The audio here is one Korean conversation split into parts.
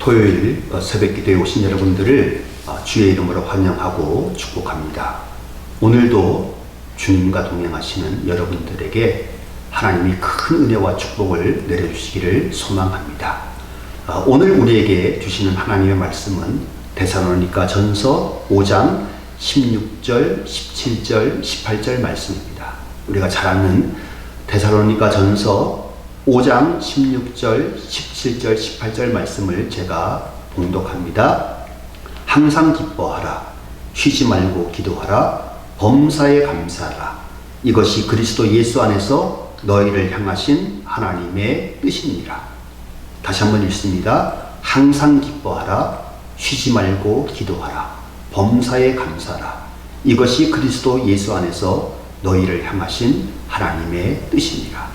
토요일 새벽 기도에 오신 여러분들을 주의 이름으로 환영하고 축복합니다. 오늘도 주님과 동행하시는 여러분들에게 하나님이 큰 은혜와 축복을 내려주시기를 소망합니다. 오늘 우리에게 주시는 하나님의 말씀은 데살로니가 전서 5장 16절, 17절, 18절 말씀입니다. 우리가 잘 아는 데살로니가 전서 5장 16절, 17절, 18절 말씀을 제가 봉독합니다. 항상 기뻐하라. 쉬지 말고 기도하라. 범사에 감사하라. 이것이 그리스도 예수 안에서 너희를 향하신 하나님의 뜻이니라. 다시 한번 읽습니다. 항상 기뻐하라. 쉬지 말고 기도하라. 범사에 감사하라. 이것이 그리스도 예수 안에서 너희를 향하신 하나님의 뜻이니라.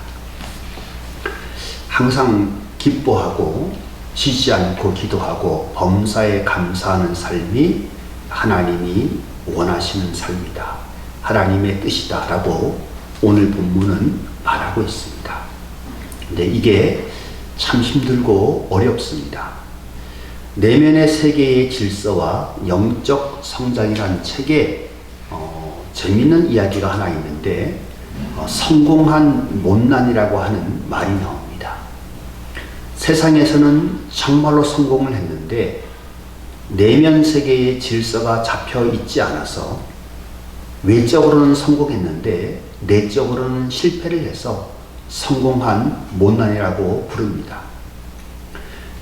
항상 기뻐하고 쉬지 않고 기도하고 범사에 감사하는 삶이 하나님이 원하시는 삶이다. 하나님의 뜻이다 라고 오늘 본문은 말하고 있습니다. 근데 이게 참 힘들고 어렵습니다. 내면의 세계의 질서와 영적 성장이라는 책에 재미있는 이야기가 하나 있는데 성공한 못난이라고 하는 말이 나옵니다. 세상에서는 정말로 성공을 했는데 내면 세계의 질서가 잡혀 있지 않아서 외적으로는 성공했는데 내적으로는 실패를 해서 성공한 못난이라고 부릅니다.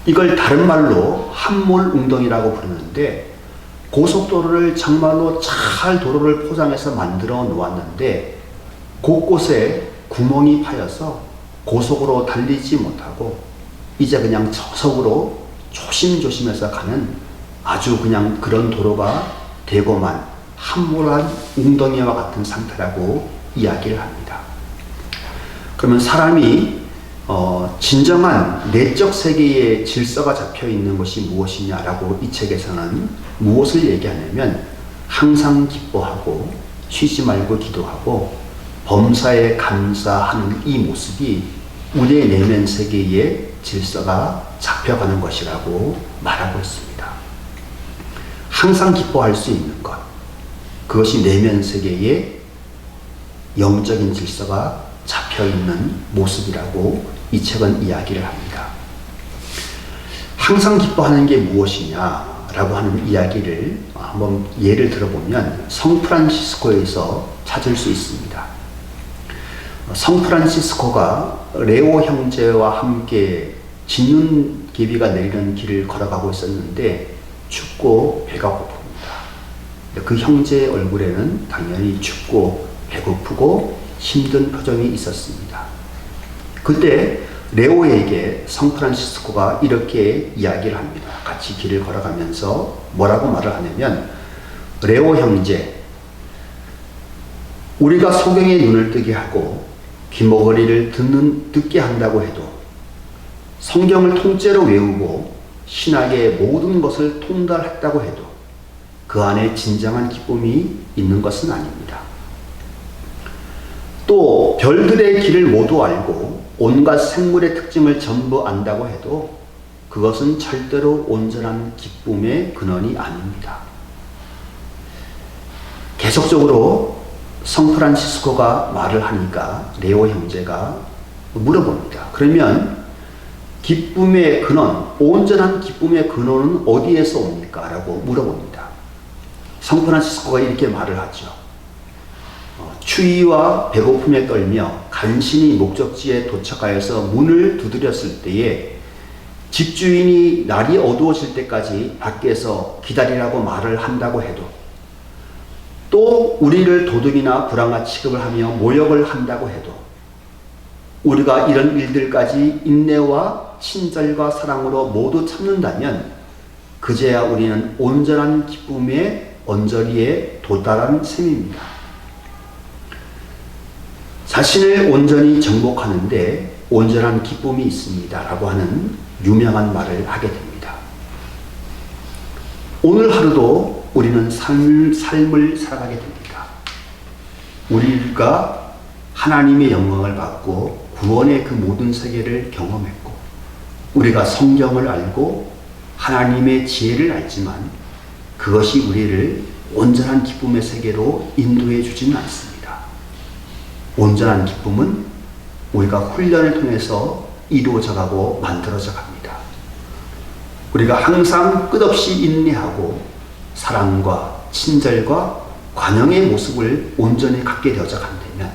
이걸 다른 말로 함몰웅덩이라고 부르는데 고속도로를 정말로 잘 도로를 포장해서 만들어 놓았는데 곳곳에 구멍이 파여서 고속으로 달리지 못하고 이제 그냥 저속으로 조심조심해서 가는 아주 그냥 그런 도로가 되고만 함몰한 웅덩이와 같은 상태라고 이야기를 합니다. 그러면 사람이 진정한 내적 세계의 질서가 잡혀 있는 것이 무엇이냐라고 이 책에서는 무엇을 얘기하냐면 항상 기뻐하고 쉬지 말고 기도하고 범사에 감사하는 이 모습이 우리의 내면 세계의 질서가 잡혀가는 것이라고 말하고 있습니다. 항상 기뻐할 수 있는 것, 그것이 내면 세계의 영적인 질서가 잡혀있는 모습이라고 이 책은 이야기를 합니다. 항상 기뻐하는 게 무엇이냐라고 하는 이야기를 한번 예를 들어보면 성프란시스코에서 찾을 수 있습니다. 성프란시스코가 레오 형제와 함께 진눈개비가 내리는 길을 걸어가고 있었는데 춥고 배가 고픕니다. 그 형제의 얼굴에는 당연히 춥고 배고프고 힘든 표정이 있었습니다. 그때 레오에게 성프란시스코가 이렇게 이야기를 합니다. 같이 길을 걸어가면서 뭐라고 말을 하냐면, 레오 형제, 우리가 소경의 눈을 뜨게 하고 귀머거리를 듣게 한다고 해도 성경을 통째로 외우고 신학의 모든 것을 통달했다고 해도 그 안에 진정한 기쁨이 있는 것은 아닙니다. 또 별들의 길을 모두 알고 온갖 생물의 특징을 전부 안다고 해도 그것은 절대로 온전한 기쁨의 근원이 아닙니다. 계속적으로 성프란시스코가 말을 하니까 레오 형제가 물어봅니다. 그러면 기쁨의 근원, 온전한 기쁨의 근원은 어디에서 옵니까? 라고 물어봅니다. 성프란시스코가 이렇게 말을 하죠. 추위와 배고픔에 떨며 간신히 목적지에 도착하여서 문을 두드렸을 때에 집주인이 날이 어두워질 때까지 밖에서 기다리라고 말을 한다고 해도, 또 우리를 도둑이나 불황아 취급을 하며 모욕을 한다고 해도 우리가 이런 일들까지 인내와 친절과 사랑으로 모두 참는다면 그제야 우리는 온전한 기쁨의 언저리에 도달한 셈입니다. 자신을 온전히 정복하는데 온전한 기쁨이 있습니다 라고 하는 유명한 말을 하게 됩니다. 오늘 하루도 우리는 삶을 살아가게 됩니다. 우리가 하나님의 영광을 받고 구원의 그 모든 세계를 경험했고 우리가 성경을 알고 하나님의 지혜를 알지만 그것이 우리를 온전한 기쁨의 세계로 인도해 주지는 않습니다. 온전한 기쁨은 우리가 훈련을 통해서 이루어져 가고 만들어져 갑니다. 우리가 항상 끝없이 인내하고 사랑과 친절과 관용의 모습을 온전히 갖게 되어져 간다면,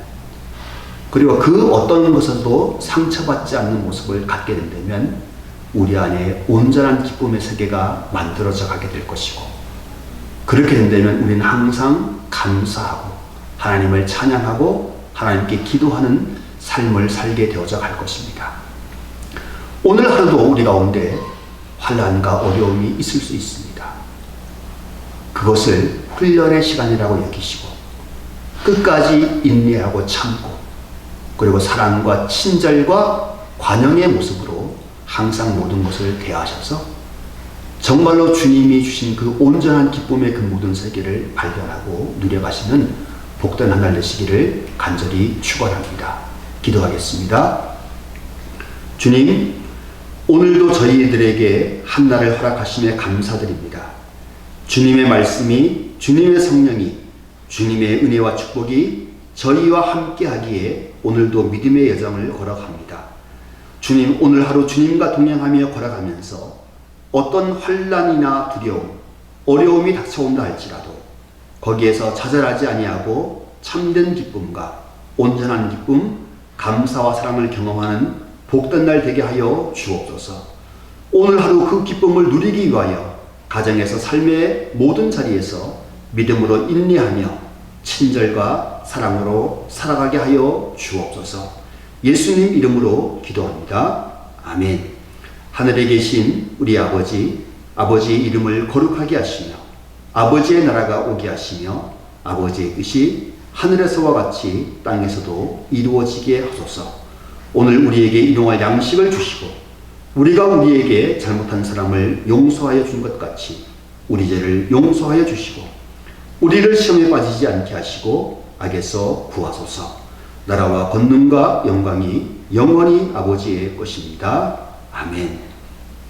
그리고 그 어떤 것에도 상처받지 않는 모습을 갖게 된다면 우리 안에 온전한 기쁨의 세계가 만들어져 가게 될 것이고, 그렇게 된다면 우리는 항상 감사하고 하나님을 찬양하고 하나님께 기도하는 삶을 살게 되어져 갈 것입니다. 오늘 하루도 우리 가운데 환난과 어려움이 있을 수 있습니다. 그것을 훈련의 시간이라고 여기시고 끝까지 인내하고 참고, 그리고 사랑과 친절과 관용의 모습으로 항상 모든 것을 대하셔서 정말로 주님이 주신 그 온전한 기쁨의 그 모든 세계를 발견하고 누려가시는 복된 한 날 되시기를 간절히 축원합니다. 기도하겠습니다. 주님, 오늘도 저희들에게 한날을 허락하심에 감사드립니다. 주님의 말씀이, 주님의 성령이, 주님의 은혜와 축복이 저희와 함께 하기에 오늘도 믿음의 여정을 걸어갑니다. 주님, 오늘 하루 주님과 동행하며 걸어가면서 어떤 환난이나 두려움, 어려움이 닥쳐온다 할지라도 거기에서 좌절하지 아니하고 참된 기쁨과 온전한 기쁨, 감사와 사랑을 경험하는 복된 날 되게 하여 주옵소서. 오늘 하루 그 기쁨을 누리기 위하여 가정에서 삶의 모든 자리에서 믿음으로 인내하며 친절과 사랑으로 살아가게 하여 주옵소서. 예수님 이름으로 기도합니다. 아멘. 하늘에 계신 우리 아버지, 아버지의 이름을 거룩하게 하시며 아버지의 나라가 오게 하시며 아버지의 뜻이 하늘에서와 같이 땅에서도 이루어지게 하소서. 오늘 우리에게 일용할 양식을 주시고 우리가 우리에게 잘못한 사람을 용서하여 준 것 같이 우리 죄를 용서하여 주시고 우리를 시험에 빠지지 않게 하시고 악에서 구하소서. 나라와 권능과 영광이 영원히 아버지의 것입니다. 아멘.